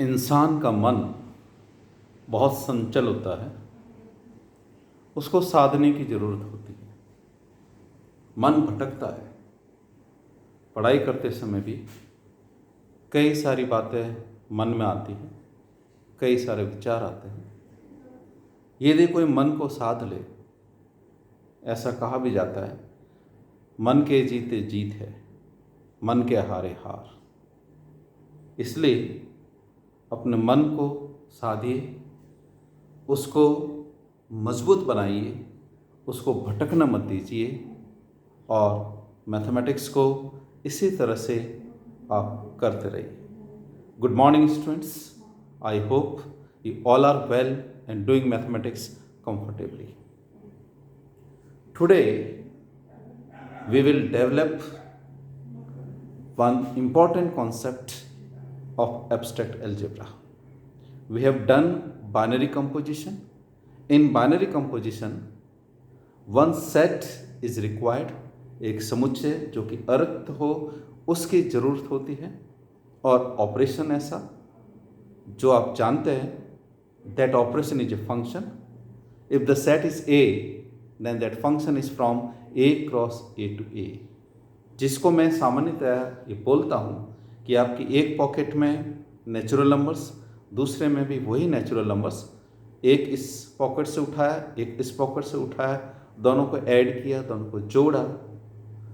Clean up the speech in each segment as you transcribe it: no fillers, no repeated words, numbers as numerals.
इंसान का मन बहुत संचल होता है, उसको साधने की ज़रूरत होती है। मन भटकता है। पढ़ाई करते समय भी कई सारी बातें मन में आती हैं, कई सारे विचार आते हैं। यदि कोई मन को साध ले, ऐसा कहा भी जाता है, मन के जीते जीत है, मन के हारे हार। इसलिए अपने मन को साधिए, उसको मजबूत बनाइए, उसको भटकना मत दीजिए और मैथमेटिक्स को इसी तरह से आप करते रहिए। Good morning students, I hope you all are well and doing mathematics comfortably. Today we will develop one important concept of abstract algebra. We have done binary composition. In binary composition, one set is required. एक समुच्चय जो कि अरिक्त हो उसकी ज़रूरत होती है, और ऑपरेशन ऐसा जो आप जानते हैं, that operation is a function. If the set is A, then that function is from A cross A to A. जिसको मैं सामान्यतः ये बोलता हूँ कि आपकी एक पॉकेट में नेचुरल नंबर्स, दूसरे में भी वही नेचुरल नंबर्स, एक इस पॉकेट से उठाया, एक इस पॉकेट से उठाया, दोनों को ऐड किया, दोनों को जोड़ा,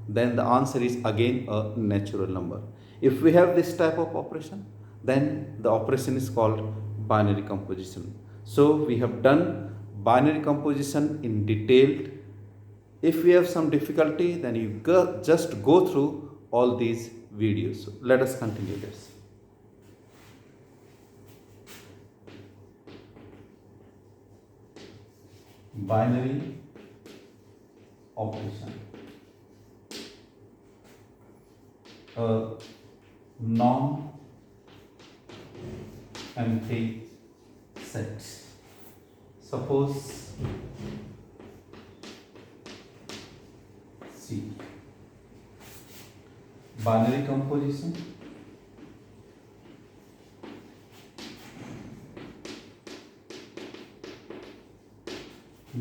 then the answer is again a natural number. If we have this type of operation, then the operation is called binary composition. So we have done binary composition in detailed. If we have some difficulty, then you just go through all these videos. So let us continue this. Binary operation. A non-empty set. Suppose C. Binary composition.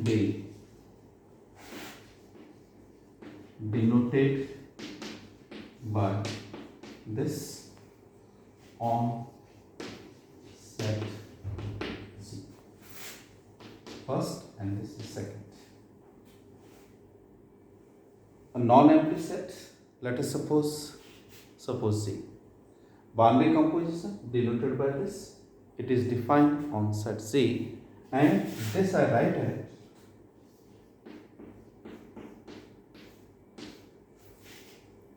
D. Denoted by this on set C. First and this is second. A non-empty set, let us suppose C. Binary composition denoted by this, it is defined on set C, and this I write as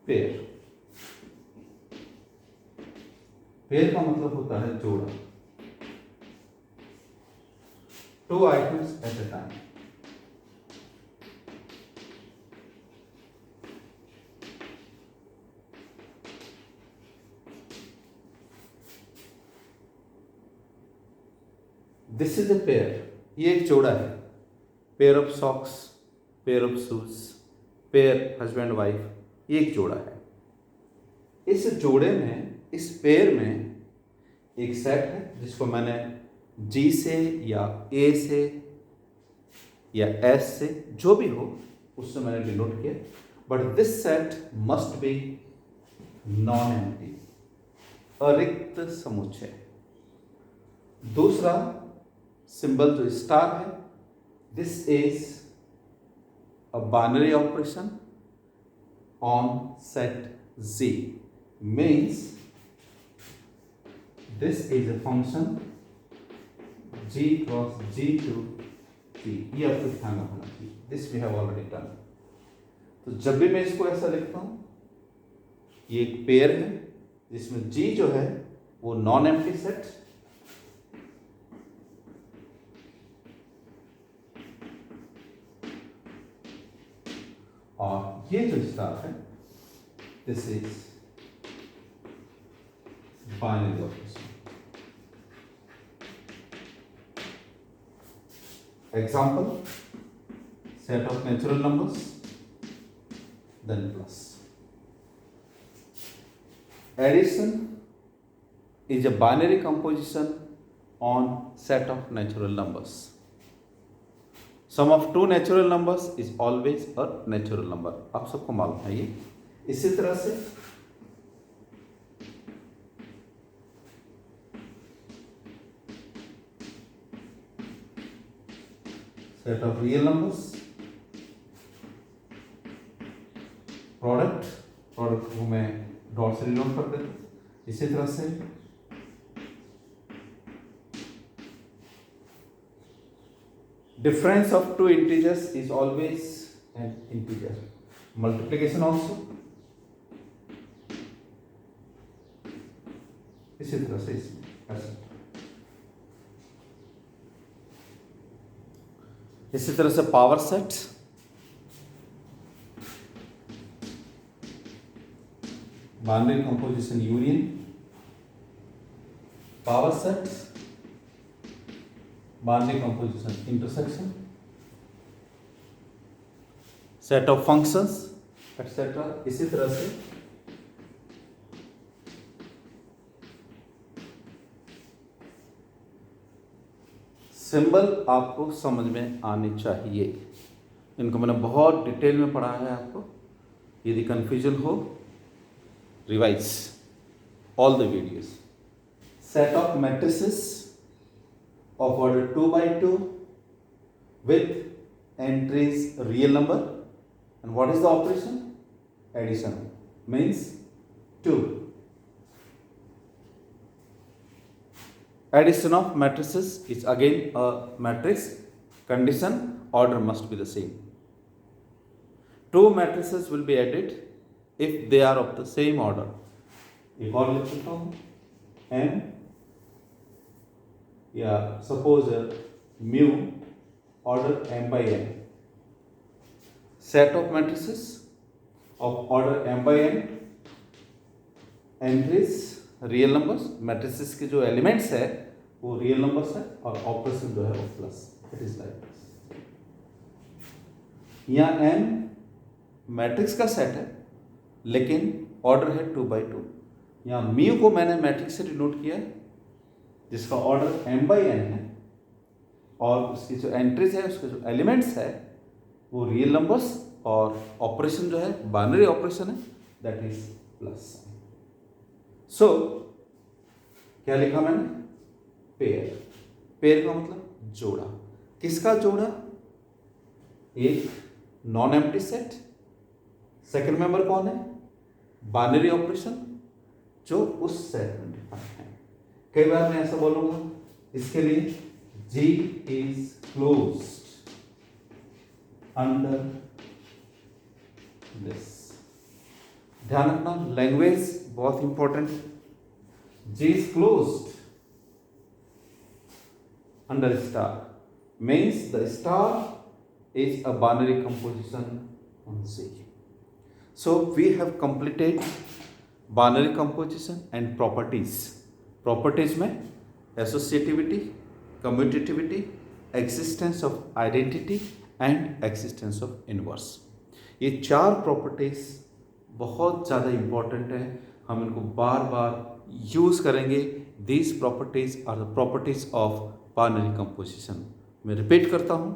pair. Pair का मतलब होता है जोड़ा. Two items at a time. This is a pair. ये एक जोड़ा है. Pair of socks, pair of shoes, pair husband wife. ये एक जोड़ा है. इस जोड़े में, इस पेयर में एक सेट है जिसको मैंने G से या A से या S से, जो भी हो उससे मैंने डिनोट किया. But this set must be non empty, अरिक्त समुच्चय. दूसरा सिंबल जो स्टार है, this is a binary operation on set Z, means this is a function G cross G to G. ये आपको ध्यान रखना चाहिए. This we have already done. तो जब भी मैं इसको ऐसा लिखता हूँ, ये एक पेयर है जिसमें G जो है वो नॉन एम्प्टी सेट, और ये जो स्टार है, this is binary operation. Example, set of natural numbers, then plus. Addition is a binary composition on set of natural numbers. Sum of two natural numbers is always a natural number. आप सबको मालूम है ये. इसी तरह से set of real numbers, product को मैं डॉट से डिनोट कर देता हूं. इसी तरह से difference of two integers is always an integer. Multiplication also इसी तरह से इसमें ऐसा. इसी तरह से power set, binary composition union, power set, binary composition intersection, set of functions etcetera. इसी तरह से सिंबल आपको समझ में आनी चाहिए. इनको मैंने बहुत डिटेल में पढ़ा है आपको. यदि कंफ्यूजन हो, revise all the videos. Set of matrices of order 2 by 2 with entries real number, and what is the operation? Addition means 2. Addition of matrices is again a matrix condition. Order must be the same. Two matrices will be added if they are of the same order. एक और लिख सकता हूँ, m या suppose mu order m by n, set of matrices of order m by n, entries real numbers. Matrices के जो elements है वो रियल नंबर्स है और ऑपरेशन जो है वो plus. It is like this. यहाँ m मैट्रिक्स का सेट है लेकिन ऑर्डर है 2 by 2. यहाँ म्यू को मैंने मैट्रिक्स से डिनोट किया है जिसका ऑर्डर m by n है और उसकी जो एंट्रीज है, उसके जो एलिमेंट्स है वो रियल नंबर्स और ऑपरेशन जो है बाइनरी ऑपरेशन है, दैट इज प्लस. सो क्या लिखा मैंने? पेयर. पेयर का मतलब जोड़ा. किसका जोड़ा? एक non empty set. Second member कौन है? बाइनरी ऑपरेशन जो उस सेट में डिफाइन है. कई बार मैं ऐसा बोलूंगा, इसके लिए G is closed under this. ध्यान रखना, लैंग्वेज बहुत important. G is closed under star means the star is a binary composition on C. So we have completed binary composition and properties. Properties में associativity, commutativity, existence of identity and existence of inverse. ये चार properties बहुत ज़्यादा important है. हम इनको बार बार यूज़ करेंगे. These properties are the properties of binary composition. मैं रिपीट करता हूँ.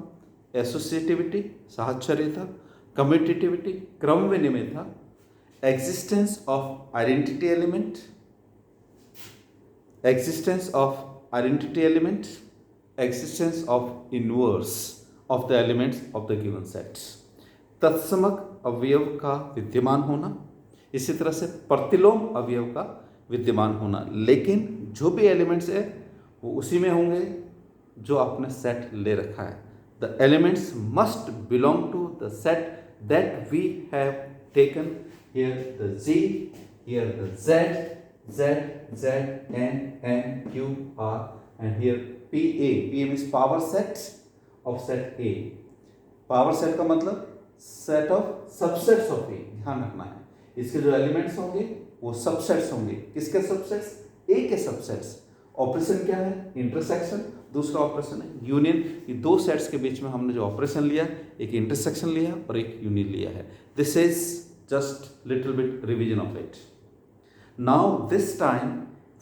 एसोसिएटिविटी साहचर्यता, कम्यूटेटिविटी क्रम विनिमयता, existence of identity element, existence of identity element, existence of inverse of the elements of the given sets. तत्समक अवयव का विद्यमान होना, इसी तरह से प्रतिलोम अवयव का विद्यमान होना, लेकिन जो भी एलिमेंट्स है वो उसी में होंगे जो आपने सेट ले रखा है. The elements must belong to the set that we have taken. Here the G, here the Z, N, Q, R, and here PA. PA means power set of set A. Power set का मतलब set of subsets of ए. ध्यान रखना है, इसके जो elements होंगे वो subsets होंगे. किसके सबसेट्स? ए के सबसेट्स. ऑपरेशन क्या है? इंटरसेक्शन. दूसरा ऑपरेशन है यूनियन. ये दो सेट्स के बीच में हमने जो ऑपरेशन लिया, एक इंटरसेक्शन लिया और एक यूनियन लिया है. This is just little bit revision of it. Now this time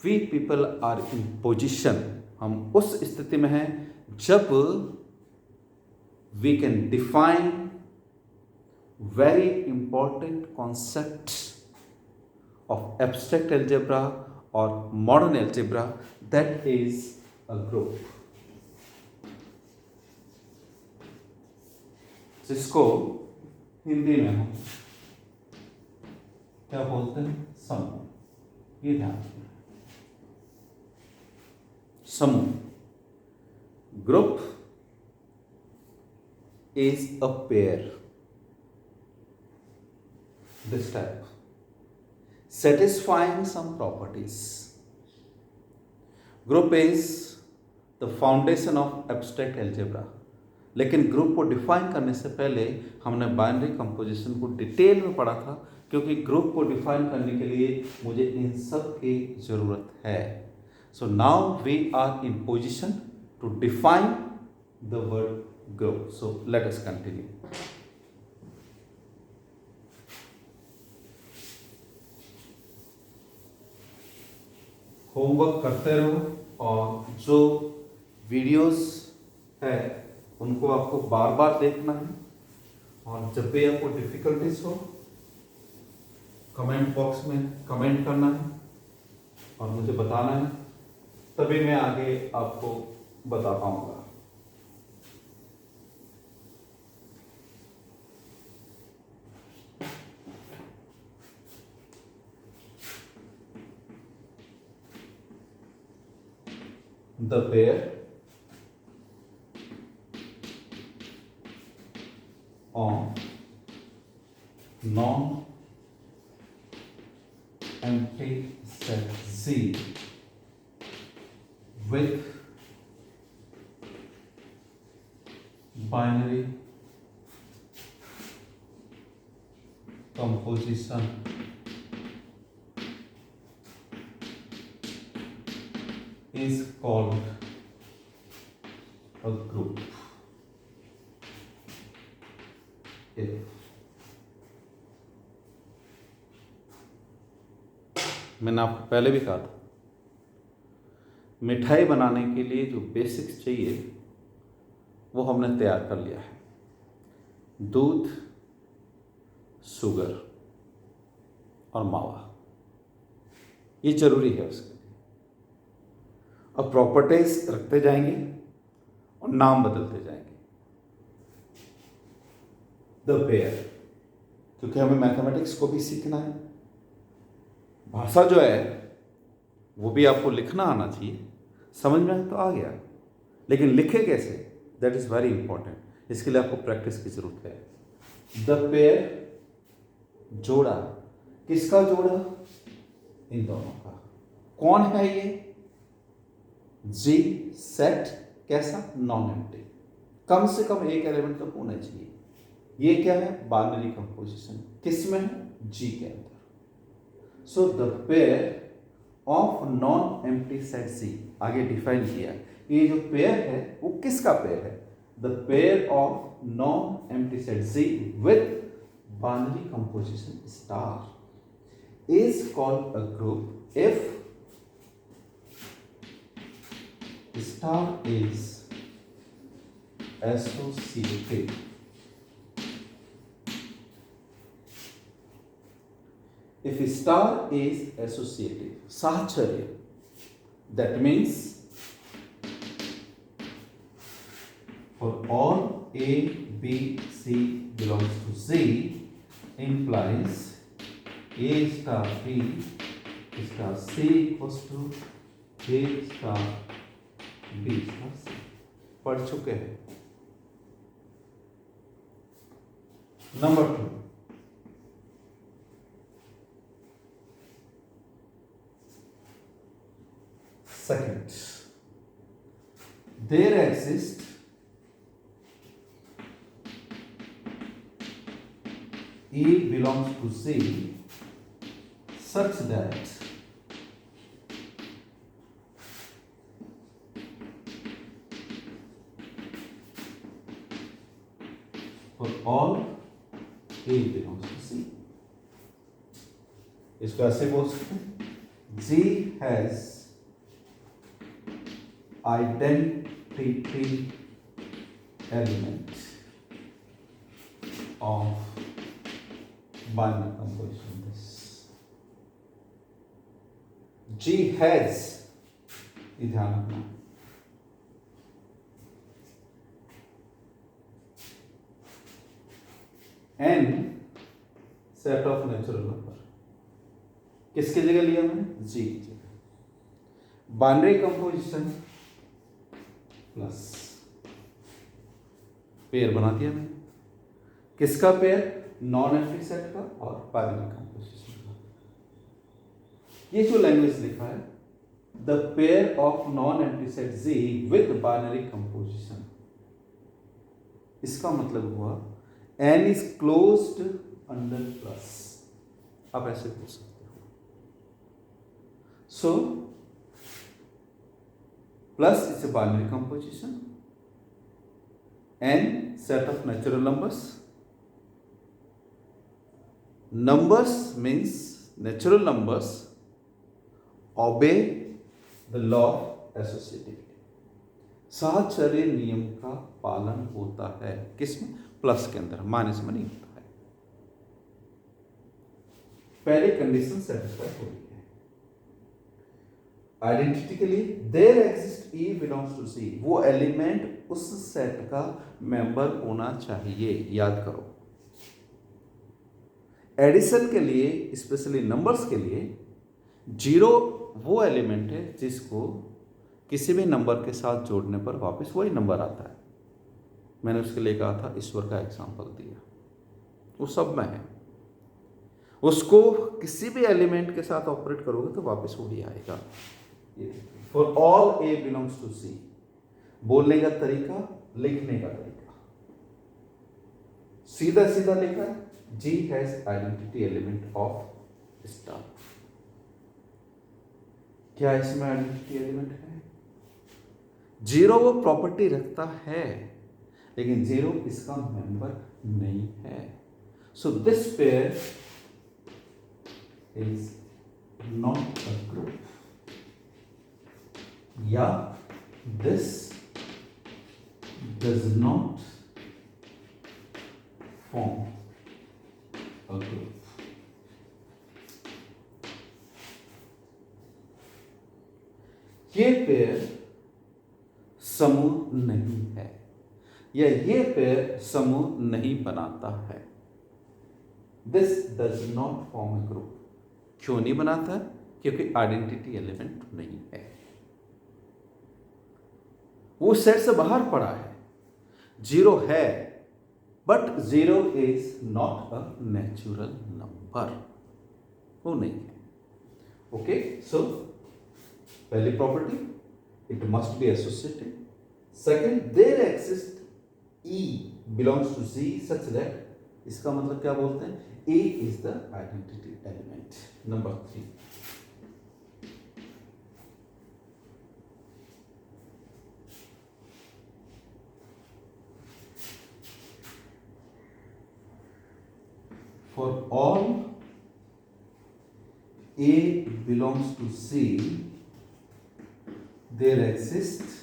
we people are in position, हम उस स्थिति में हैं जब we can define very important concept of abstract algebra और modern algebra, that is a group, जिसको हिंदी में हम क्या बोलते हैं, समूह। ये ध्यान रखना, समूह। Group is a pair, this type, satisfying some properties. Group is the foundation of abstract algebra. लेकिन ग्रुप को डिफाइन करने से पहले हमने बाइनरी कंपोजिशन को डिटेल में पढ़ा था, क्योंकि ग्रुप को डिफाइन करने के लिए मुझे इन सब की ज़रूरत है। So now we are in position to define the word group. So let us continue. Homework करते रहो और जो वीडियोस है उनको आपको बार बार देखना है, और जब भी आपको डिफिकल्टीज हो कमेंट बॉक्स में कमेंट करना है और मुझे बताना है, तभी मैं आगे आपको बता पाऊंगा। The pair of non-empty set Z with binary composition is called a group. If मैंने आपको पहले भी कहा था, मिठाई बनाने के लिए जो बेसिक्स चाहिए वो हमने तैयार कर लिया है। दूध, शुगर और मावा, ये जरूरी है उसके लिए। अब प्रॉपर्टीज रखते जाएंगे और नाम बदलते जाएंगे। द पेयर, क्योंकि हमें मैथमेटिक्स को भी सीखना है, भाषा जो है वो भी आपको लिखना आना चाहिए। समझ में तो आ गया, लेकिन लिखे कैसे, दैट इज वेरी इंपॉर्टेंट। इसके लिए आपको प्रैक्टिस की जरूरत है। द पेयर, जोड़ा, किसका जोड़ा, इन दोनों का। कौन है ये, जी सेट, कैसा, नॉन एम्प्टी, कम से कम एक एलिमेंट तो होना चाहिए। ये क्या है, बाइनरी कंपोजिशन, किसमें है, जी के अंदर। So the pair of non empty set G, आगे डिफाइन किया। ये जो पेयर है वो किसका पेयर है, the pair of non empty set G with binary composition star is called a group if star is associative. If star is associative, साहचर्य, that means for all A, B, C belongs to Z implies A star B star C equals to A star B star C। पढ़ चुके हैं। Number 2, second, there exists E belongs to C such that for all A belongs to C। इसको ऐसे बोल सकते हैं, G has identity element of binary composition. This G has, ये ध्यान रखना, n set of natural number. किसकी जगह लिया मैंने? G की जगह। बाइनरी कंपोजिशन प्लस पेयर बना दिया मैंने। किसका पेयर? नॉन एम्प्टी सेट का और बाइनरी कंपोजिशन का। ये जो लैंग्वेज लिखा है, the pair of non empty set Z with binary composition, इसका मतलब हुआ n is closed under plus. आप ऐसे पूछ सकते हो। So plus is a binary composition, n set of natural numbers. Numbers means natural numbers obey the law of associativity. साहचर्य नियम का पालन होता है। किसमें? प्लस के अंदर, माइनस में नहीं होता है। पहले कंडीशन सेटिस्फाई हो रही है। आइडेंटिटी के लिए there exist E belongs to C, वो एलिमेंट उस सेट का मेंबर होना चाहिए। याद करो, एडिशन के लिए, स्पेशली नंबर्स के लिए, 0 वो एलिमेंट है जिसको किसी भी नंबर के साथ जोड़ने पर वापस वही नंबर आता है। मैंने उसके लिए कहा था, ईश्वर का एग्जांपल दिया, वो सब में है। उसको किसी भी एलिमेंट के साथ ऑपरेट करोगे तो वापस वही आएगा। For all a belongs to C, बोलने का तरीका, लिखने का तरीका सीधा सीधा लिखा है। G has identity element of star। क्या इसमें आइडेंटिटी एलिमेंट है? 0 वो प्रॉपर्टी रखता है, लेकिन 0 इसका मेंबर नहीं है। So this pair is not a group, या this does not form a group। ये पेयर समूह नहीं है, या ये पेयर समूह नहीं बनाता है। This does not form A group. क्यों नहीं बनाता? क्योंकि आइडेंटिटी एलिमेंट नहीं है, वो सेट से बाहर पड़ा है। 0 है, but 0 is not a natural number, वो नहीं है। ओके, सो पहली property, it must be associated. Second, there exist E belongs to Z such that, इसका मतलब क्या बोलते हैं? A is the identity element. Number 3, for all A belongs to C, there exists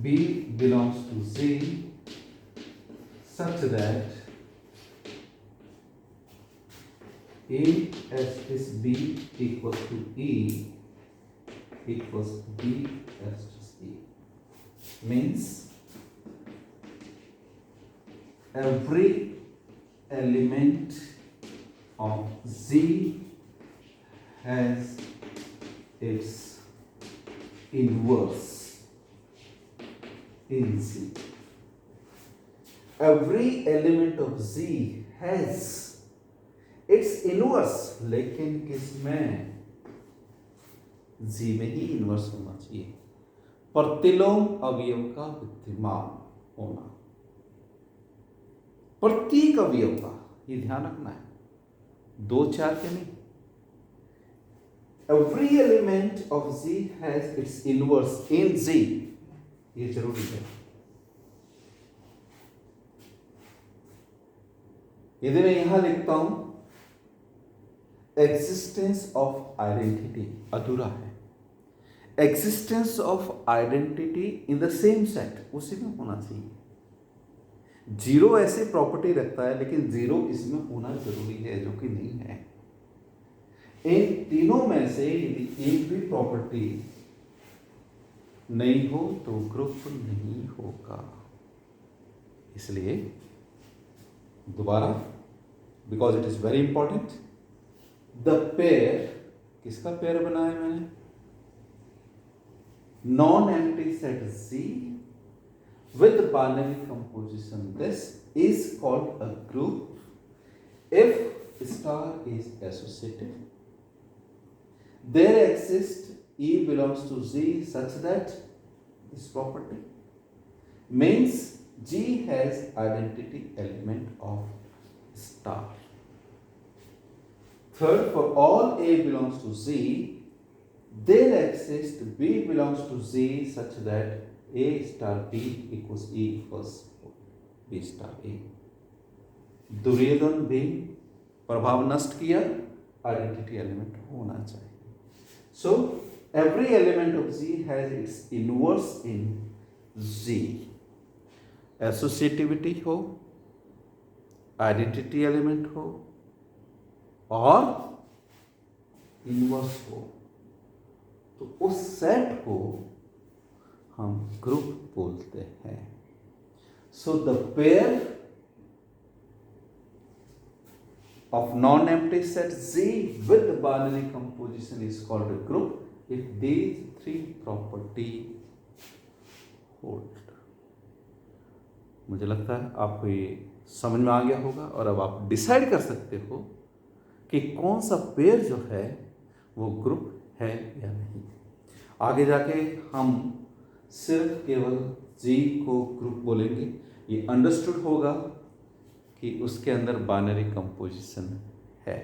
B belongs to Z such that A as is B equals to E equals B as is E, means every element of Z has its inverse in Z. Every element of Z has its inverse, लेकिन किसमें? Z में ही inverse होना चाहिए। प्रतिलोम अवयव का विद्यमान होना, प्रत्येक अवयव का, ये ध्यान रखना है, 2 4 के नहीं। Every element of Z has its inverse in Z, ये जरूरी है। यदि मैं यहां लिखता हूं एग्जिस्टेंस ऑफ आइडेंटिटी, अधूरा है। Existence of identity in the same set, उसी में होना चाहिए। जीरो ऐसे प्रॉपर्टी रखता है लेकिन जीरो इसमें होना जरूरी है, जो कि नहीं है। इन तीनों में से यदि एक भी प्रॉपर्टी नहीं हो तो ग्रुप नहीं होगा। इसलिए दोबारा, because it is very important, the pair, किसका पेयर बनाया मैंने? Non empty set Z with binary composition. This is called a group if star is associative. There exists E belongs to Z such that this property means G has identity element of star. Third, for all A belongs to Z, there exists B belongs to Z such that A star B equals E equals B star A. Duryodhana भी प्रभाव नष्ट किया, identity element होना चाहिए। So every element of Z has its inverse in Z. Associativity हो, identity element हो और inverse हो, तो उस सेट को हम ग्रुप बोलते हैं। सो the pair of non-empty set Z with binary composition is called a group if these three property hold. मुझे लगता है आपको ये समझ में आ गया होगा और अब आप डिसाइड कर सकते हो कि कौन सा पेयर जो है वो ग्रुप है या नहीं। आगे जाके हम सिर्फ केवल G को ग्रुप बोलेंगे। ये अंडरस्टूड होगा कि उसके अंदर बाइनरी कंपोजिशन है।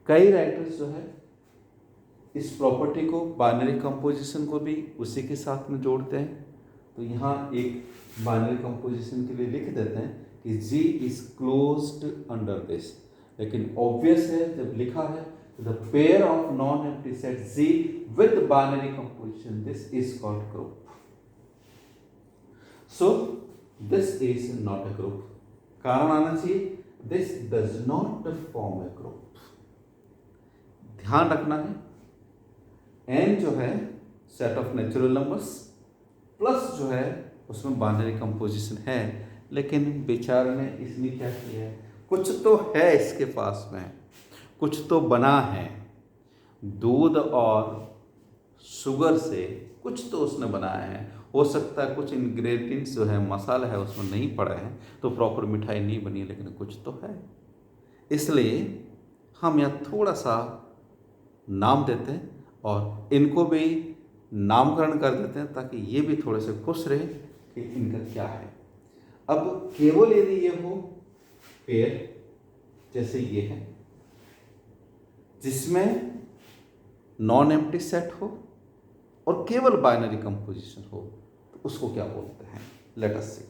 कई राइटर्स जो है इस प्रॉपर्टी को, बाइनरी कंपोजिशन को भी उसी के साथ में जोड़ते हैं। तो यहाँ एक बाइनरी कंपोजिशन के लिए लिख देते हैं कि G is closed under this, लेकिन ऑब्वियस है जब लिखा है the pair of non empty set Z with binary composition, this is called group. So this is not a group. कारण आना चाहिए this does not form A group. ध्यान रखना है n जो है set of natural numbers plus जो है उसमें बाइनरी कंपोजिशन है, लेकिन बेचारे ने इसमें क्या किया है, कुछ तो है इसके पास में, कुछ तो बना है दूध और शुगर से, कुछ तो उसने बनाया है। हो सकता है कुछ इंग्रेडिएंट्स जो है, मसाला है उसमें नहीं पड़े हैं तो प्रॉपर मिठाई नहीं बनी, लेकिन कुछ तो है। इसलिए हम यहाँ थोड़ा सा नाम देते हैं और इनको भी नामकरण कर देते हैं ताकि ये भी थोड़े से खुश रहे कि इनका क्या है। अब केवल यदि ये हो पेयर जैसे ये है जिसमें नॉन एम्प्टी सेट हो और केवल बाइनरी कंपोजिशन हो, तो उसको क्या बोलते हैं? Let us see.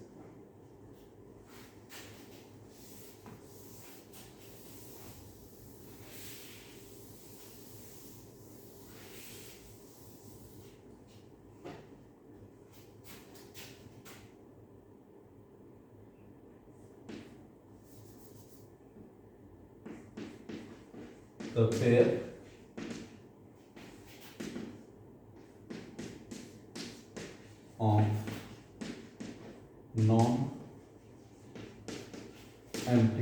The pair of non-empty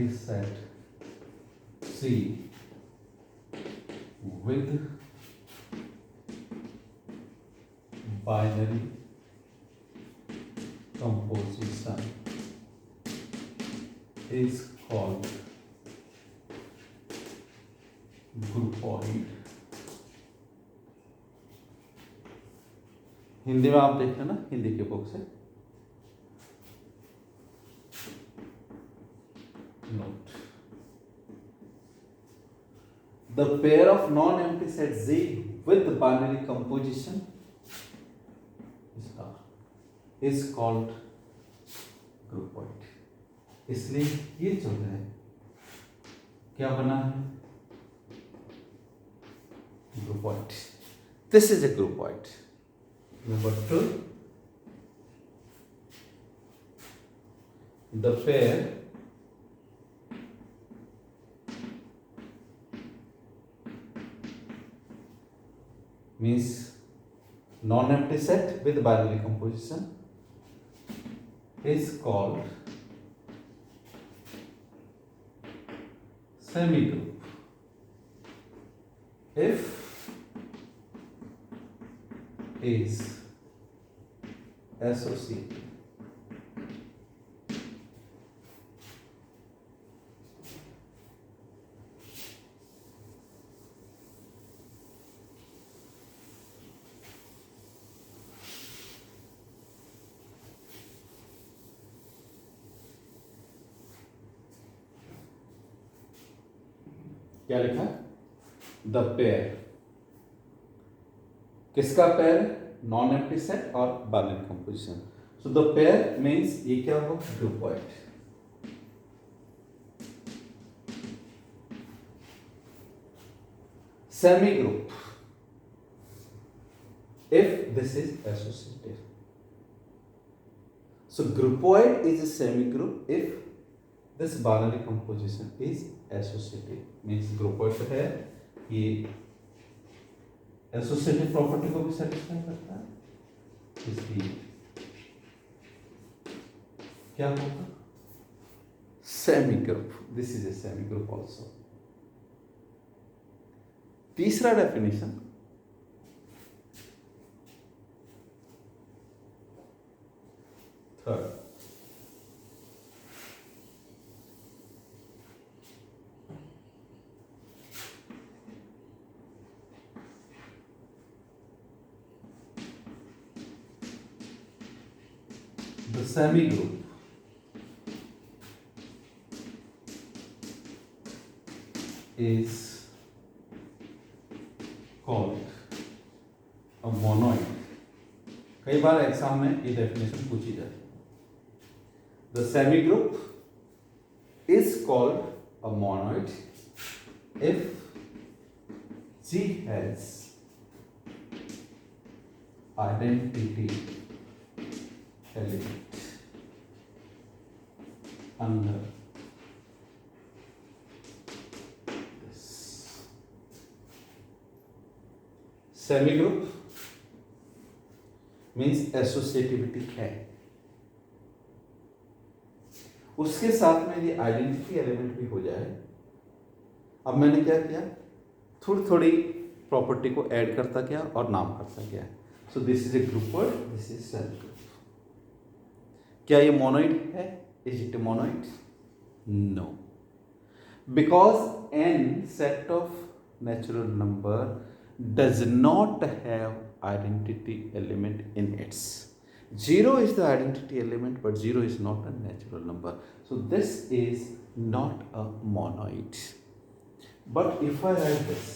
set C with binary composition is called groupoid. Hindi में आप देख लेना, हिंदी के बुक से note. The pair of non empty set Z with binary composition star. Is called groupoid. इसलिए ये जो है क्या बना है, groupoid. This is a groupoid. Number 2, the pair means non-empty set with binary composition is called semigroup if is associated क्या लिखा, the pair, किसका पेयर, नॉन एम्प्टी सेट और binary composition. So the pair means ये क्या हो, groupoid. Semi group if this is associated. So groupoid is a semi-group if this binary composition is associated. Means groupoid है ये associated property को भी satisfy करता है, इसलिए क्या होगा, semi-group. This is a semi-group also. तीसरा definition, third, the semi-group is called a monoid. कई बार एग्जाम में ये डेफिनेशन पूछी जाती है। The semigroup is called a monoid if G has identity element under this. Semigroup means associativity है, उसके साथ में ये आइडेंटिटी एलिमेंट भी हो जाए। अब मैंने क्या किया, थोड़ी थोड़ी प्रॉपर्टी को ऐड करता गया और नाम करता गया। So this is a groupoid, this is semi group. क्या ये मोनोइड है, is it a monoid? No, because an set of natural number does not have identity element in its. 0 is the identity element, but 0 is not a natural number. So this is not a monoid. But if I write this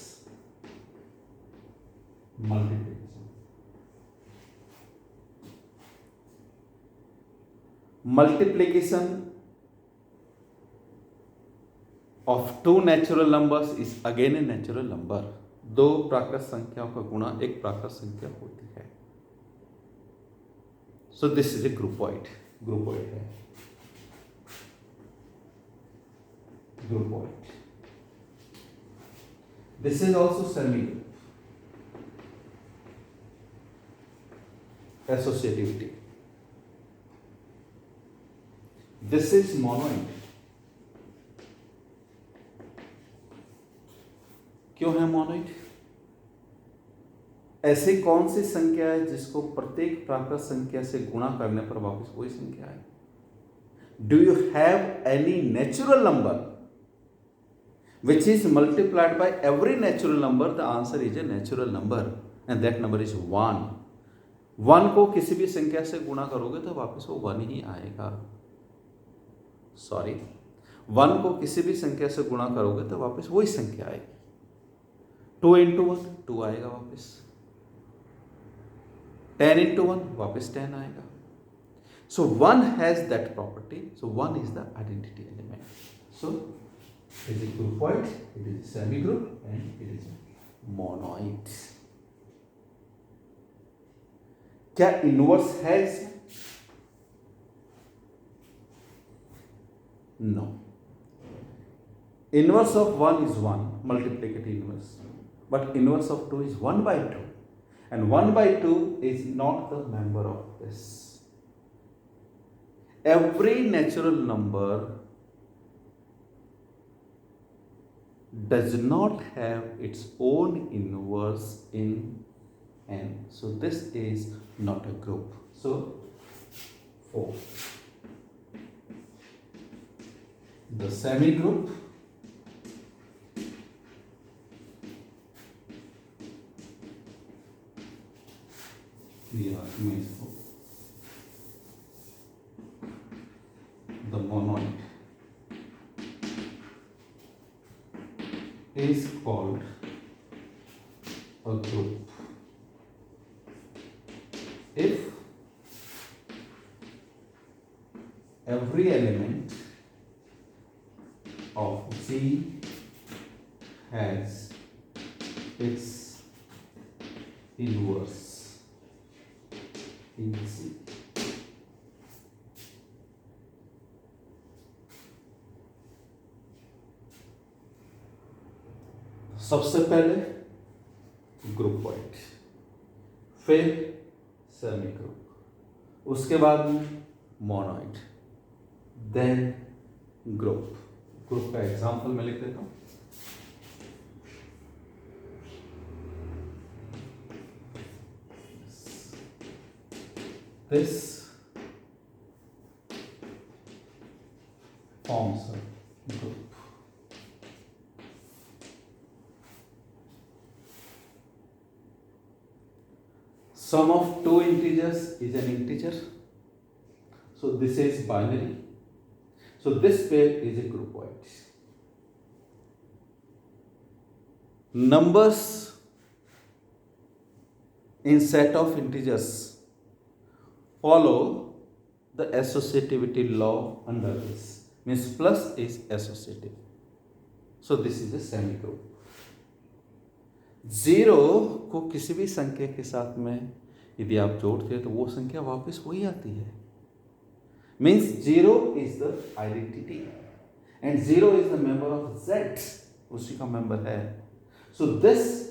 multiplication of two natural numbers is again a natural number. दो प्राकृत संख्याओं का गुणा एक प्राकृत संख्या होती है। So this is a groupoid, groupoid है, groupoid. This is also semi group, associativity. This is monoid. क्यों है मोनोइड? ऐसी कौन सी संख्या है जिसको प्रत्येक प्राकृत संख्या से गुणा करने पर वापस वही संख्या है? Do you have any natural number which is multiplied by every natural number? The answer is a natural number and that number is 1. 1 को किसी भी संख्या से गुणा करोगे तो वापस वो 1 ही आएगा। सॉरी, 1 को किसी भी संख्या से गुणा करोगे तो वापस वही संख्या आएगी। 2 इंटू 1 2 आएगा वापस, 10 इंटू 1 वापस 10 आएगा। So 1 has that property. So 1 is the identity element. So it is a groupoid, it is a semigroup, and it is a monoid. क्या इनवर्स है इसमें? No. Inverse of 1 is 1, multiplicative inverse. But inverse of 2 is 1 by 2. And 1 by 2 is not the member of this. Every natural number does not have its own inverse in n. So this is not a group. So 4. The semigroup the monoid is called a group if every element of G has its inverse in C. सबसे पहले ग्रुपॉइड, फिर semi group, उसके बाद में monoid, then group. Group का example मैं लिख देता हूं. This forms a group. Sum of two integers is an integer. So this is binary. So this pair is a groupoid. Numbers in set of integers follow the associativity law under this. Means plus is associative. So this is a semi group. 0 को किसी भी संख्या के साथ में यदि आप जोड़ते हैं तो वो संख्या वापस वही आती है. Means 0 is the identity and 0 is the member of Z. उसी का मेंबर है. So this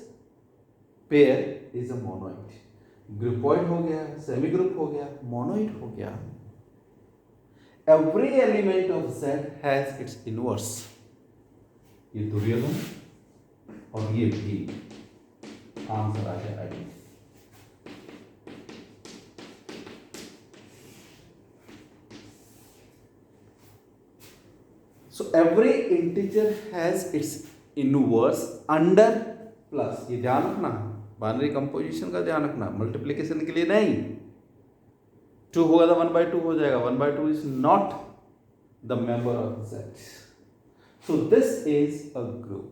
pair is a monoid. ग्रुपॉइड हो गया, सेमी ग्रुप हो गया, मोनोइड हो गया. Every element of Z has its inverse. ये तो रियल है और ये भी. आंसर आ गया आई. So every integer has its inverse under plus. ये ध्यान रखना, बाइनरी कंपोजिशन का ध्यान रखना, मल्टीप्लिकेशन के लिए नहीं. 2 होगा तो 1/2 हो जाएगा. 1/2 is not the member of Z. So this is a group.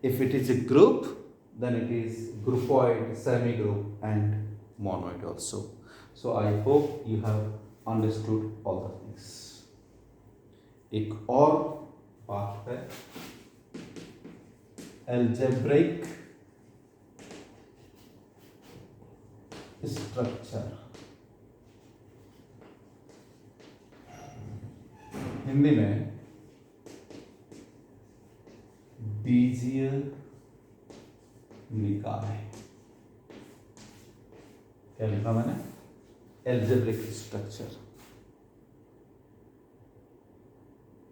If it is a group, then it is groupoid, semi-group and monoid also. So I hope you have understood all the things. एक और बात है algebraic structure. Hindi में बीजीय निकाय. क्या लिखा मैंने? algebraic structure.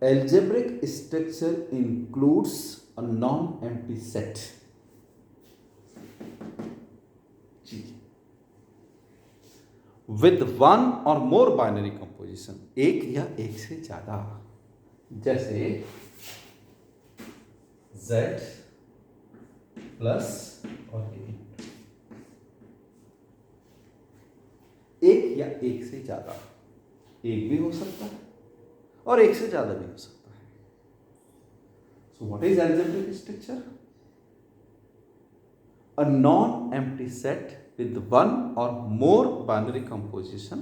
Algebraic structure includes a non-empty set. With one or more binary composition. एक या एक से ज्यादा. जैसे Z प्लस और A. एक या एक से ज्यादा. एक भी हो सकता है और एक से ज्यादा भी हो सकता है. So what is algebraic structure? A non-empty set with one or more binary composition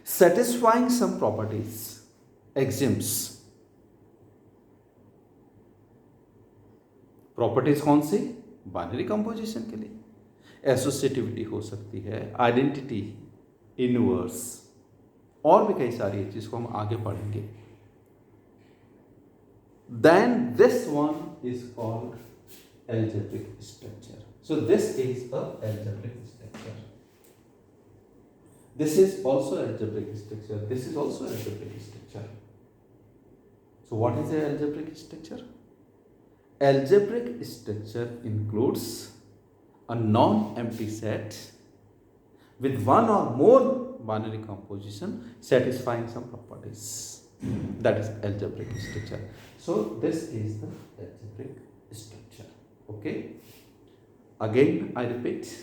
satisfying some properties, axioms. Properties कौन सी? बाइनरी कंपोजिशन के लिए एसोसिएटिविटी हो सकती है, आइडेंटिटी, इनवर्स, और भी कई सारी है जिसको हम आगे पढ़ेंगे. Then this one is called algebraic structure. So this is a algebraic structure. This is also algebraic structure. This is also algebraic structure. So what is a algebraic structure? Algebraic structure includes a non-empty set with one or more binary composition satisfying some properties. That is algebraic structure. So this is the algebraic structure. Okay. Again I repeat.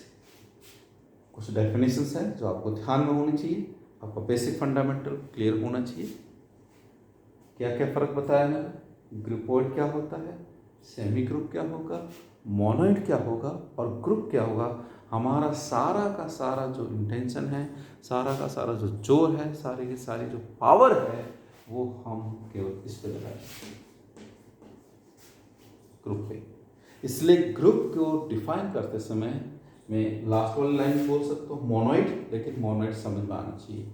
कुछ definitions हैं जो आपको ध्यान में होनी चाहिए. आपका basic fundamental clear होना चाहिए. क्या क्या फर्क बताया मैंने? ग्रुपोइड क्या होता है, सेमी ग्रुप क्या होगा, मोनोइड क्या होगा और ग्रुप क्या होगा. हमारा सारा का सारा जो इंटेंशन है, सारा का सारा जो जोर है, सारी की सारी जो पावर है, वो हम केवल इस पे लगाएंगे, ग्रुप पे. इसलिए ग्रुप को डिफाइन करते समय मैं लास्ट वाली लाइन बोल सकता हूँ मोनोइड, लेकिन मोनोइड समझ में आना चाहिए.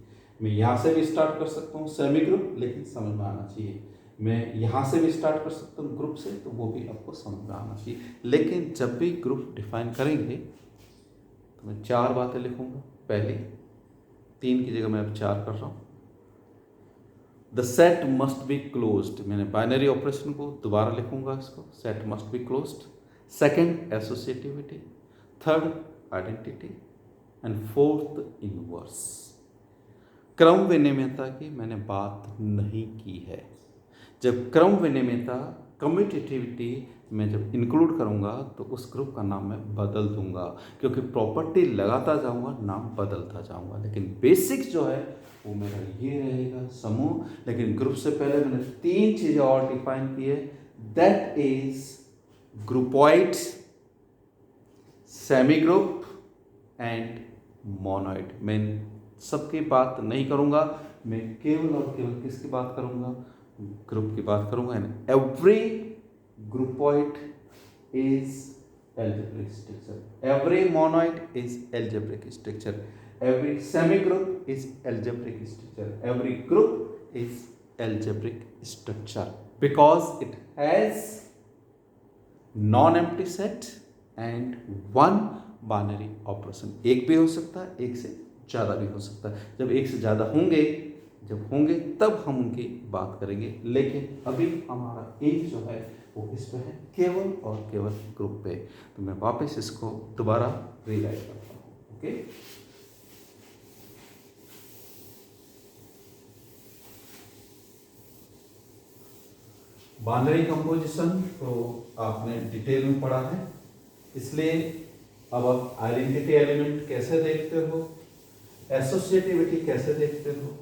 मैं यहाँ से भी स्टार्ट कर सकता हूँ सेमी ग्रुप, लेकिन समझ में आना चाहिए. मैं यहाँ से भी स्टार्ट कर सकता हूँ ग्रुप से, तो वो भी आपको समझ में आना चाहिए. लेकिन जब भी ग्रुप डिफाइन करेंगे तो मैं 4 बातें लिखूँगा. पहली 3 की जगह मैं अब 4 कर रहा हूँ. The set must be closed. मैंने बाइनरी ऑपरेशन को दोबारा लिखूँगा, इसको set must be closed. Second associativity, third identity and fourth inverse. क्रम विनिमयता की मैंने बात नहीं की है. जब क्रम विनिमयता, कम्यूटेटिविटी मैं जब इंक्लूड करूंगा तो उस ग्रुप का नाम मैं बदल दूंगा, क्योंकि प्रॉपर्टी लगाता जाऊंगा, नाम बदलता जाऊंगा. लेकिन बेसिक जो है वो मेरा ये रहेगा, समूह. लेकिन ग्रुप से पहले मैंने 3 चीजें और डिफाइन की है. That is groupoid, semi group and monoid. मैं सबकी बात नहीं करूंगा, मैं केवल और केवल किसकी बात करूंगा? ग्रुप की बात करूंगा. And every groupoid is algebraic structure, every monoid is algebraic structure, every semi group is algebraic structure, every group is algebraic structure, because it has non-empty set and one binary operation. एक भी हो सकता है, एक से ज़्यादा भी हो सकता है. जब एक से ज़्यादा होंगे तब हम उनकी बात करेंगे. लेकिन अभी हमारा एक जो है वो इस पे है, केवल और केवल ग्रुप पे. तो मैं वापस इसको दोबारा रीराइट करता हूँ. ओके, बाइनरी कंपोजिशन तो आपने डिटेल में पढ़ा है, इसलिए अब आप आइडेंटिटी एलिमेंट कैसे देखते हो, एसोसिएटिविटी कैसे देखते हो,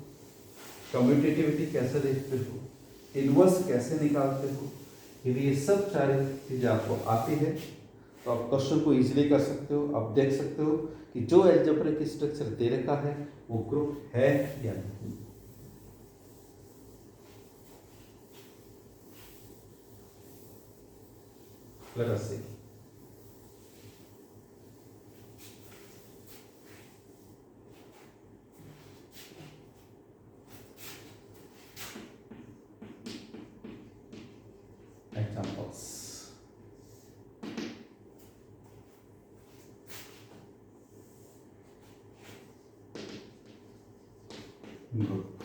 कम्यूटेटिविटी कैसे देखते हो, इनवर्स कैसे निकालते हो. यदि ये सब सारी चीज़ें आपको आती है तो आप क्वेश्चन को इजीली कर सकते हो. आप देख सकते हो कि जो अलजेब्रिक स्ट्रक्चर दे रखा है वो ग्रुप है या नहीं. Let us see. Examples. Group.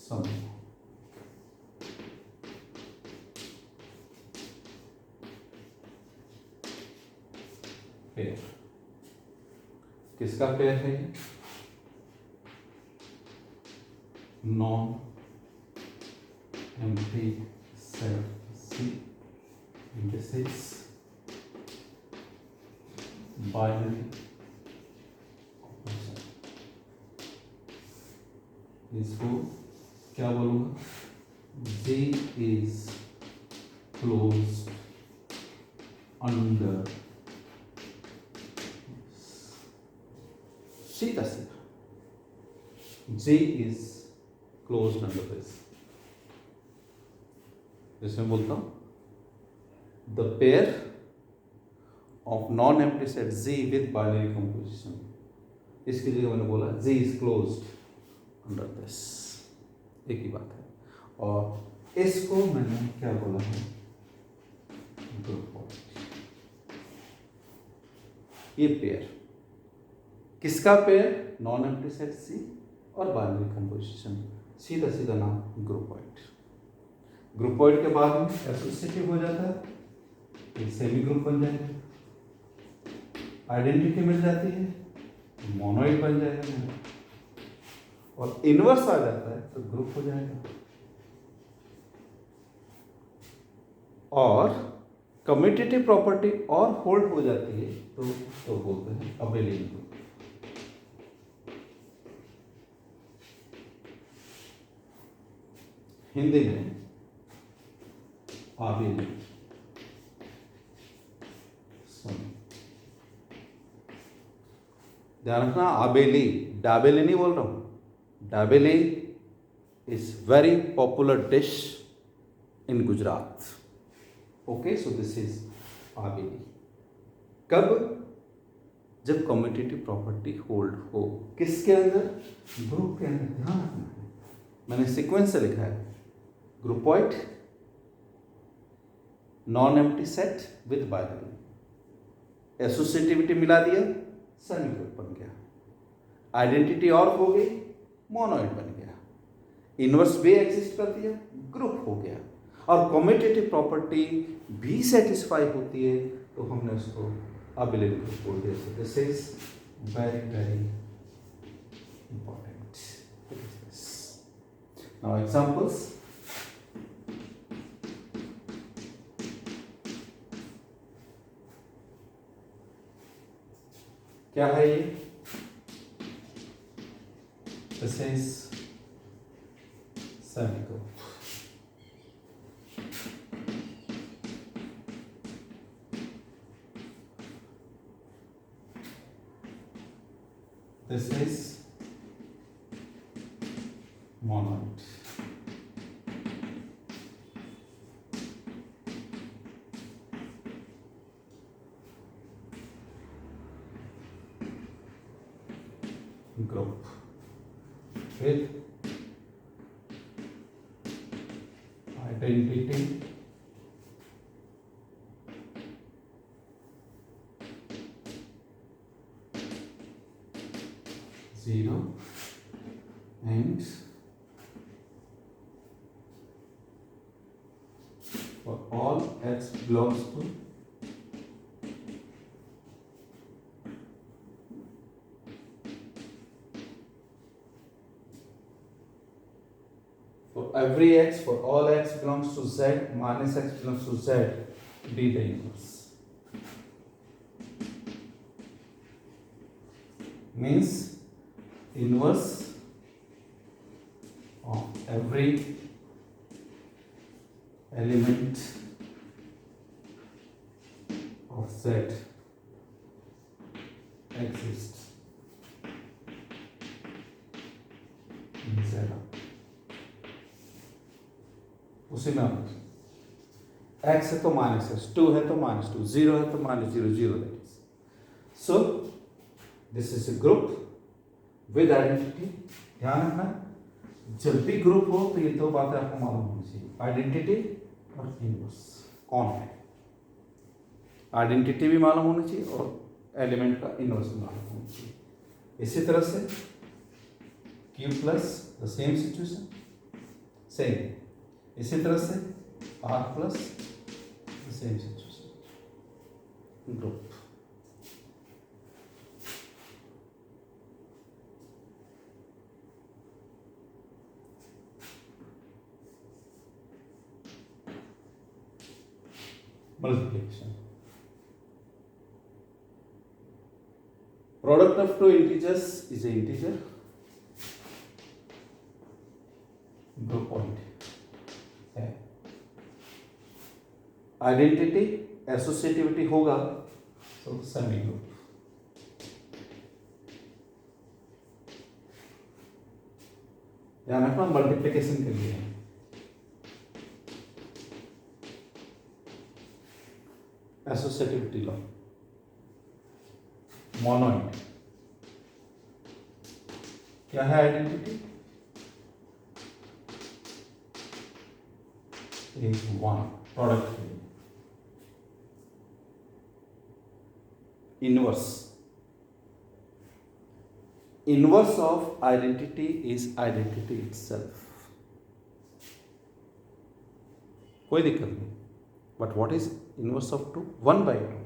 Sum. Pair. किसका पेयर है ये? Non empty set C. This is binary operation. इसको क्या बोलूँगा? J is closed under सीधा सीधा J is closed under this. इसमें बोलता हूं the pair of non-empty set Z with binary composition. इसकी जगह मैंने बोला J is closed under this. एक ही बात है. और इसको मैंने क्या बोला है? ग्रुप. ये पेयर किसका पेयर? नॉन एम्प्टी सेट सी और बाइनरी कंपोजिशन. सीधा सीधा नाम ग्रुपॉइड. ग्रुपॉइड के बाद में एसोसिएटिव हो जाता है, एक सेमी ग्रुप बन जाएगा. आइडेंटिटी मिल जाती है, मोनोइड बन जाएगा. और इनवर्स आ जाता है तो ग्रुप हो जाएगा. और कम्यूटेटिव प्रॉपर्टी और होल्ड हो जाती है तो बोलते हैं अबेलियन ग्रुप. हिंदी में आबेली. ध्यान रखना, आबेली, डाबेली नहीं बोल रहा हूं. Dabeli is very popular dish in Gujarat. Okay, so this is abelian. कब? जब कम्यूटेटिव प्रॉपर्टी होल्ड हो. किसके अंदर? ग्रुप के अंदर. ध्यान रखना है, मैंने सीक्वेंस से लिखा है. Groupoid, non empty set with binary, associativity मिला दिया, सेमी ग्रुप बन गया. आइडेंटिटी और हो गई, मोनोइड बन गया. इनवर्स भी एग्जिस्ट कर दिया, ग्रुप हो गया. और कम्यूटेटिव प्रॉपर्टी भी सेटिस्फाई होती है तो हमने उसको अबेलियन ग्रुप बोल दिया. This is very very important. Now examples. क्या है ये? This is semi group. This is monoid. Group with identity zero and for all x belongs to for every x, for all x belongs to z minus x belongs to z, be the inverse. Means inverse of every element of Z exists in Z. उसी में x है तो minus x, 2 है तो minus 2, 0 है तो minus 0, 0 that is. So this is a group with identity. ध्यान रखना, जब भी ग्रुप हो तो ये दो बातें आपको मालूम होनी चाहिए, आइडेंटिटी और इनवर्स कौन है. आइडेंटिटी भी मालूम होनी चाहिए और एलिमेंट का इनवर्स भी मालूम होना चाहिए. इसी तरह से Q plus the same situation, same. इसी तरह से R plus the same situation, group. Multiplication. Product of two integers is an integer. Group point है. Identity, associativity होगा तो सेमी ग्रुप. ध्यान रखना मल्टीप्लिकेशन के लिए है। एसोसिएटिविटी लॉ, मोनोइड क्या है आइडेंटिटी? एक वन प्रोडक्ट के लिए। Inverse of identity is identity itself. कोई दिक्कत नहीं, but what is inverse of two? 1/2।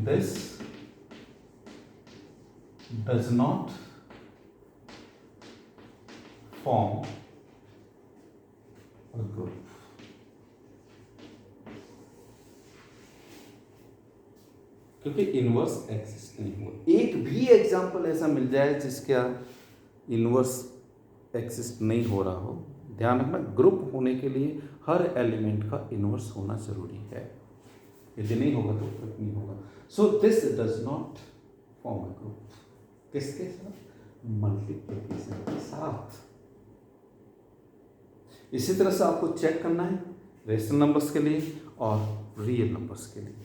This does not form a group. क्योंकि इनवर्स एग्जिस्ट नहीं हुआ। एक भी एग्जाम्पल ऐसा मिल जाए जिसका इनवर्स एग्जिस्ट नहीं हो रहा हो, ध्यान रखना ग्रुप होने के लिए हर एलिमेंट का इनवर्स होना जरूरी है, यदि नहीं होगा तो ग्रुप नहीं होगा। So this does not form a group. किसके साथ? मल्टीप्लिकेशन के साथ। इसी तरह से आपको चेक करना है रेशनल नंबर्स के लिए और रियल नंबर्स के लिए।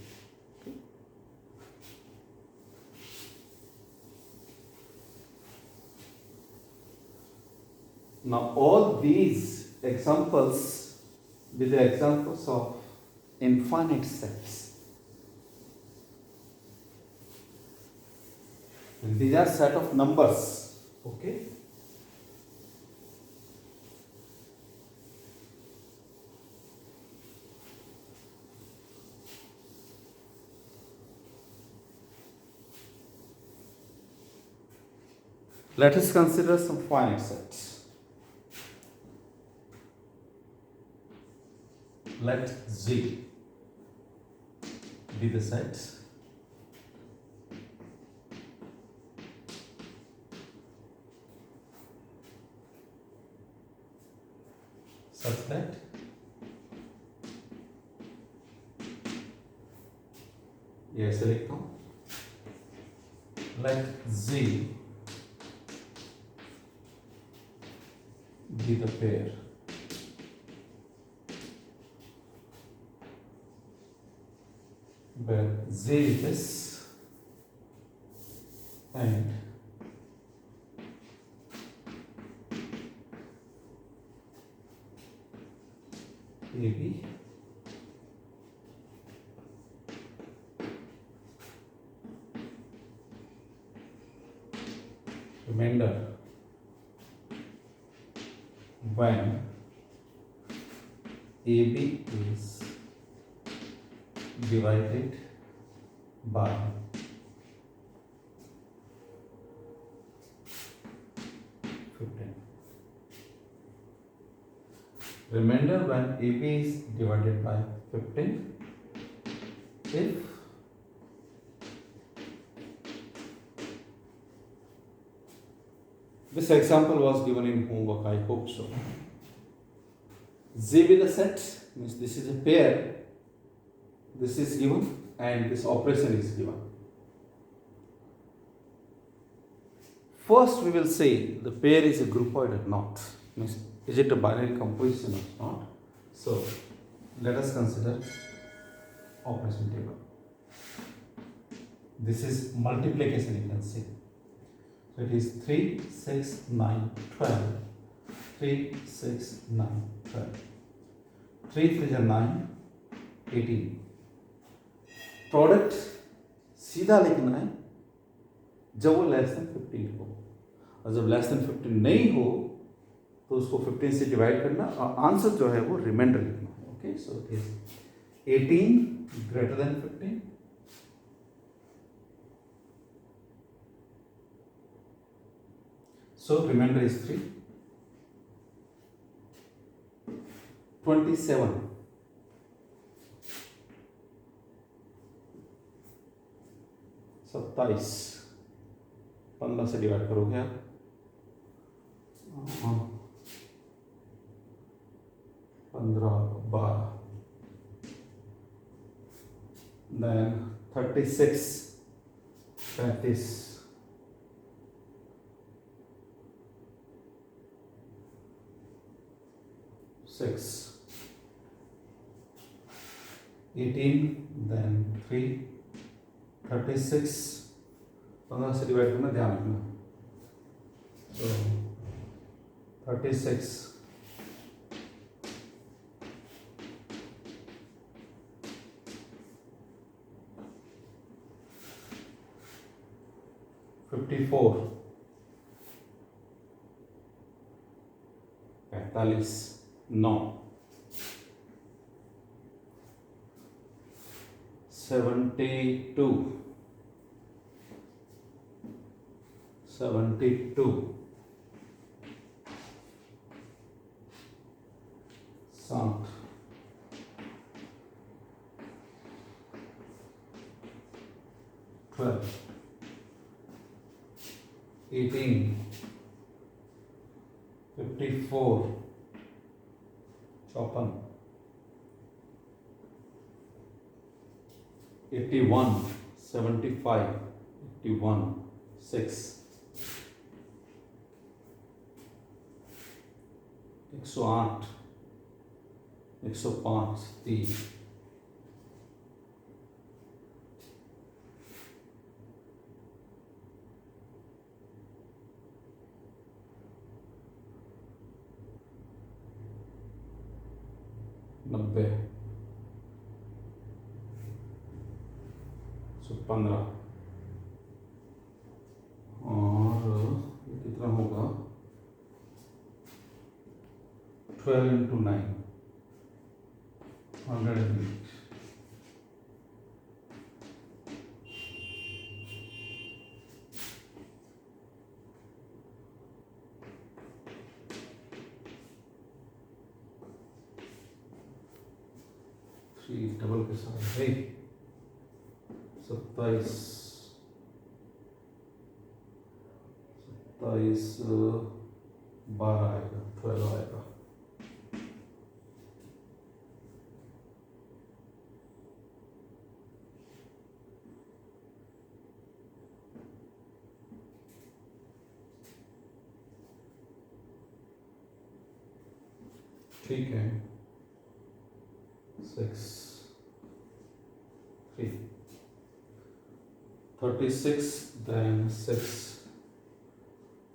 Now all these examples with the examples of infinite sets. And these are set of numbers. Okay. Let us consider some finite sets. Let Z be the set such that ये ऐसे लिखता हूँ, let Z be the pair where Z is this and AB remainder when AB is divided by 15. Remainder when AB is divided by 15 if this example was given in homework, I hope so. Z with a set means this is a pair, this is given and this operation is given. First we will say the pair is a groupoid or not, means is it a binary composition or not. So let us consider operation table. This is multiplication, you can see. So it is 3, 6, 9, 12. 3, 6, 9, 12. 3 3 are 9, 18. Product सीधा लिखना है जब वो less than 15 हो, और जब less than 15 नहीं हो तो उसको 15 से डिवाइड करना और आंसर जो है वो रिमाइंडर लिखना है। Okay, so it is 18 greater than 15, so remainder is 3. 27 27 15 से डिवाइड करोगे आप 15 12, then 36 35 6, 18, then 3, 36, 15 से डिवाइड करना, ध्यान रखना। So 36, 54, 45, 9, 72, 72, 60, 12, 18, 54, 54, 81, 75, 81, 6, 108, 105, 3, 90, 15, और ये कितना होगा, 12 into 9, 108, थ्री डबल के साथ है 27, 12 आएगा, 12 आएगा। ठीक है, 6, 3, 36, then 6,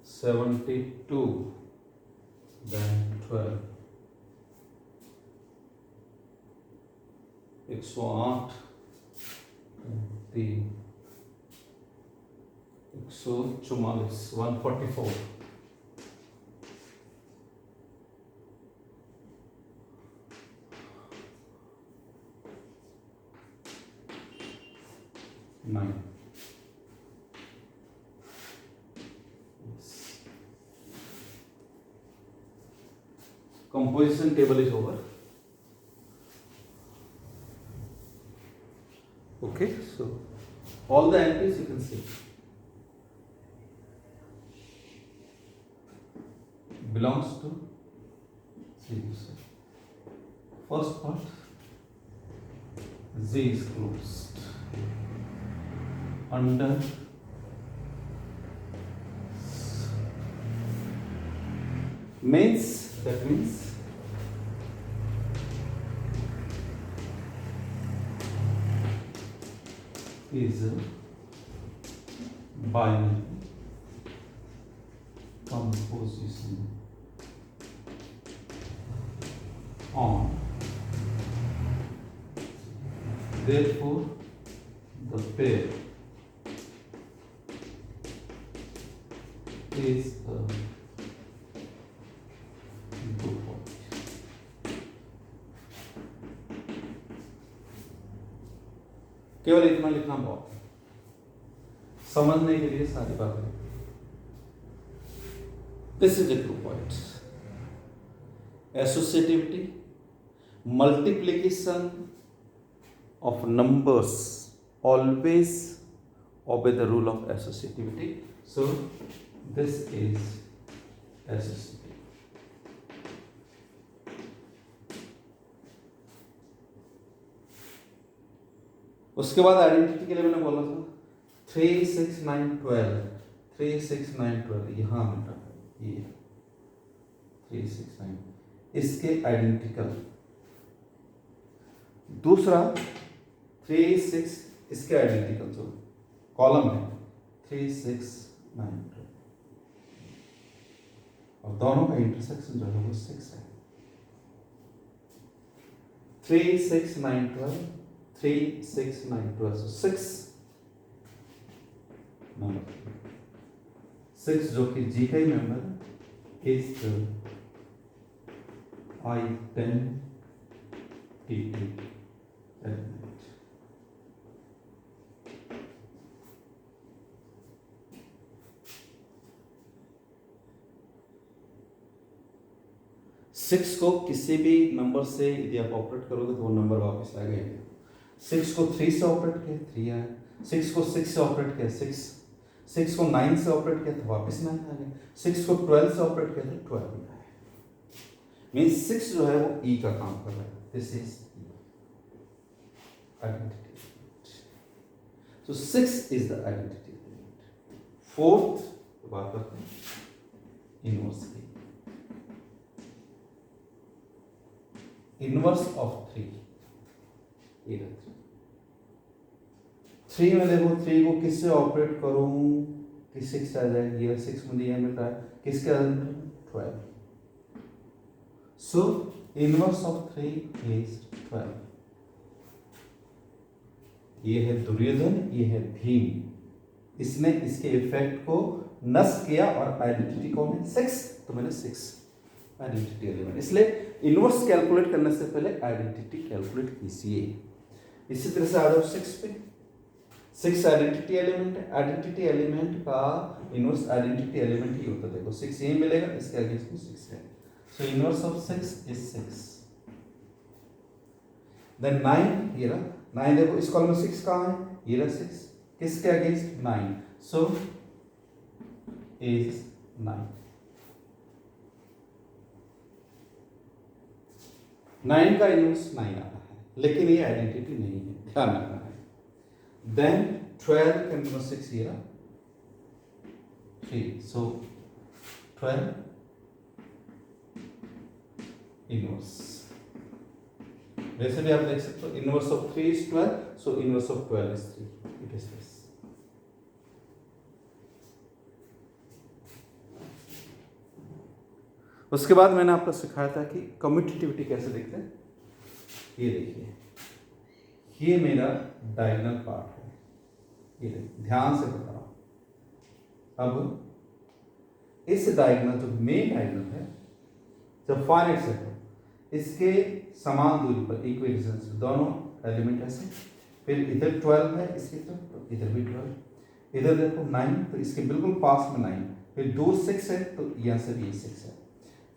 72, then 12, 108, 3, 144, 144, 9, composition table is over. Okay, so all the entries you can see belongs to, see this first part, Z is closed, under means, that means is a binary composition on, therefore the pair is a group of, केवल इतना लिखना बहुत है, समझने के लिए सारी बातें। This is A group point, associativity, multiplication of numbers always obey the rule of associativity. So this is associative. उसके बाद आइडेंटिटी के लिए मैंने बोला था 3, 6, 9, 12, 3, 6, 9, 12 यहाँ मिटा, ये 3, 6, 9, इसके आइडेंटिकल, दूसरा 3 6 इसके आइडेंटिकल, जो कॉलम है 3 6 9 12, और दोनों का इंटरसेक्शन जो है वो 6 है। 3 6 9 12, 3 6 9 12, so 6 नंबर, 6 जो कि जी का ही member is identity element। Six को किसी भी नंबर से यदि आप ऑपरेट करोगे तो वो नंबर वापस आ गए। 6 को 3 से ऑपरेट किया 3 आया, 6 को 6 से ऑपरेट किया 6, 6 को 9 से ऑपरेट किया तो वापस 9 आ गया, 6 को 12 से ऑपरेट किया तो 12 आया। मीन्स 6 जो है वो ई का काम कर रहा है। This is identity. So 6 is the identity element. Fourth बात करते हैं इनवर्स की। इनवर्स ऑफ 3, 3 में देखो 3 को किससे ऑपरेट करूं कि 6 आ जाए, ये 6 मुझे यह मिल रहा है, किसके आधार 12। सो इनवर्स ऑफ 3 इज 12। ये है दुर्योधन, ये है भीम, इसने इसके इफेक्ट को नष्ट किया और आइडेंटिटी कौन है 6, तो मैंने 6 आइडेंटिटी एलिमेंट। इसलिए इनवर्स कैलकुलेट करने से पहले आइडेंटिटी कैलकुलेट कीजिए। इसी तरह से आ जाओ 6 पे। 6 आइडेंटिटी एलिमेंट है, आइडेंटिटी एलिमेंट का इनवर्स आइडेंटिटी एलिमेंट ही होता है। देखो 6 यही मिलेगा, इसके अगेंस्ट में 6 है, so inverse of 6 is 6। Then 9, ये रहा 9, देखो इस कॉलम में 6 कहाँ है, ये रहा 6, किसके अगेंस्ट 9, सो इज 9। 9 का इनवर्स 9 आता है, लेकिन ये आइडेंटिटी नहीं है, ध्यान रखना है। देन 12 का इनवर्स 6 ये रहा 3, सो 12 इनवर्स। वैसे भी आप देख सकते हो inverse of 3 is 12, so inverse of 12 is 3, it is this. उसके बाद मैंने आपको सिखाया था कि कम्यूटेटिविटी कैसे देखते हैं। ये देखिए, ये मेरा डायगोनल पार्ट है, ये देखिए ध्यान से बता रहा हूं। अब इस डायगोनल जो मेन डायगोनल है, जब फाइनाइट सेट हो, इसके समान दूरी पर इक्वल डिस्टेंस दोनों एलिमेंट ऐसे, फिर इधर 12 है इसकी तरफ, तो इधर भी 12, इधर देखो 9, तो इसके बिल्कुल पास में 9, फिर दूर 6 है तो यहाँ से भी 6 है,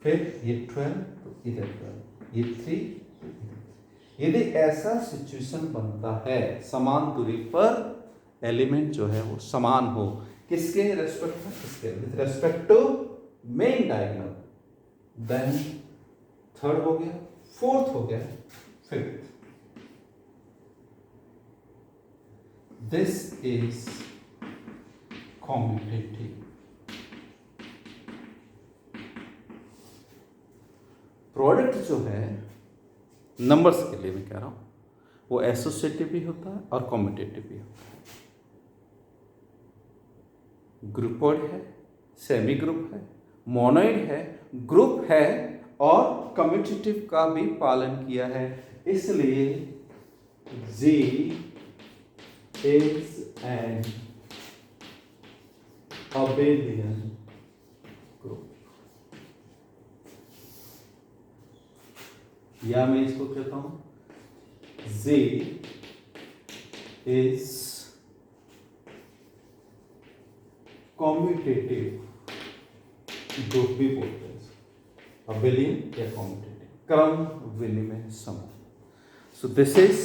फिर ये 12 तो इधर 12, ये 3 तो इधर। यदि ऐसा सिचुएशन बनता है समान दूरी पर एलिमेंट जो है वो समान हो, किसके रेस्पेक्ट में, इसके with respect to main diagonal, then third हो गया, फोर्थ हो गया, fifth. This is commutative. Product जो है नंबर्स के लिए मैं कह रहा हूं, वो एसोसिएटिव भी होता है और कॉम्यूटेटिव भी होता है। ग्रुपॉइड है, सेमी ग्रुप है, मोनोइड है, ग्रुप है और कम्यूटेटिव का भी पालन किया है। इसलिए G is an abelian group, या मैं इसको कहता हूं Z is कॉम्यूटेटिव ग्रुप भी बोलते हैं, अबेलियन या कॉम्यूटेटिव, क्रम विनिमय समूह। सो this is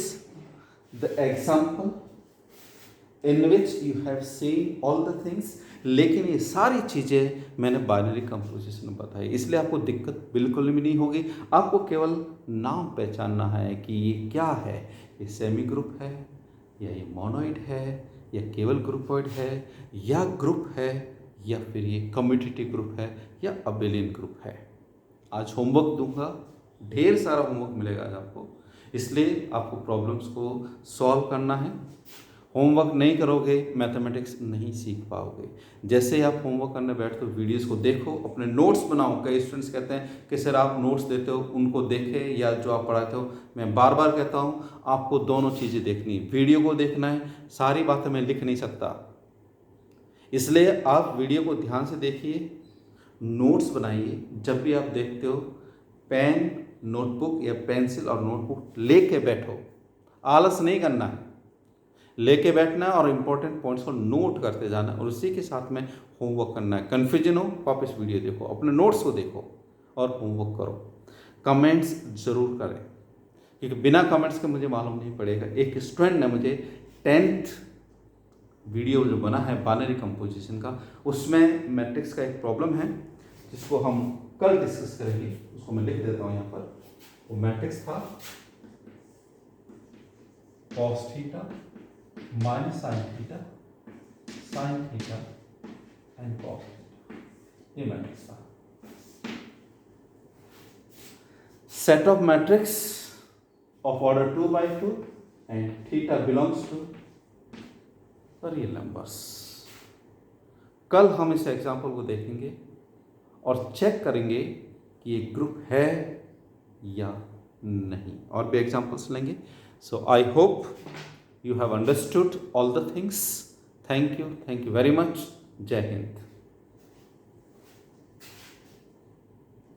the example in which you have seen all the things. लेकिन ये सारी चीज़ें मैंने बाइनरी कंपोजिशन में बताई, इसलिए आपको दिक्कत बिल्कुल भी नहीं होगी। आपको केवल नाम पहचानना है कि ये क्या है, ये सेमी ग्रुप है या ये मोनोइड है या केवल ग्रुपॉइड है या ग्रुप है या फिर ये कम्यूटेटिव ग्रुप है या अबेलियन ग्रुप है। आज होमवर्क दूंगा, ढेर सारा होमवर्क मिलेगा आज आपको, इसलिए आपको प्रॉब्लम्स को सॉल्व करना है। होमवर्क नहीं करोगे मैथमेटिक्स नहीं सीख पाओगे। जैसे ही आप होमवर्क करने बैठते हो वीडियोस को देखो, अपने नोट्स बनाओ। कई स्टूडेंट्स कहते हैं कि सर आप नोट्स देते हो उनको देखें या जो आप पढ़ाते हो। मैं बार बार कहता हूँ आपको दोनों चीज़ें देखनी है, वीडियो को देखना है, सारी बातें मैं लिख नहीं सकता, इसलिए आप वीडियो को ध्यान से देखिए, नोट्स बनाइए। जब भी आप देखते हो पेन नोटबुक या पेंसिल और नोटबुक लेके बैठो, आलस नहीं करना है, लेके बैठना है और इम्पोर्टेंट पॉइंट्स को नोट करते जाना है और उसी के साथ में होमवर्क करना है। कन्फ्यूजन हो वापस वीडियो देखो, अपने नोट्स को देखो और होमवर्क करो। कमेंट्स ज़रूर करें, क्योंकि बिना कमेंट्स के मुझे मालूम नहीं पड़ेगा। एक स्टूडेंट ने मुझे 10th वीडियो जो बना है बाइनरी कंपोजिशन का, उसमें मैट्रिक्स का एक प्रॉब्लम है जिसको हम कल डिस्कस करेंगे, उसको मैं लिख देता हूँ यहाँ पर। वो मैट्रिक्स था cos theta minus sine theta and cos theta, ये मैट्रिक्स था। Set of matrix of order 2/2 and theta belongs to real numbers. कल हम इस एग्जाम्पल को देखेंगे और चेक करेंगे कि ये ग्रुप है या नहीं, और भी एग्जाम्पल्स लेंगे। So I hope you have understood all the things. Thank you very much. Jai Hind.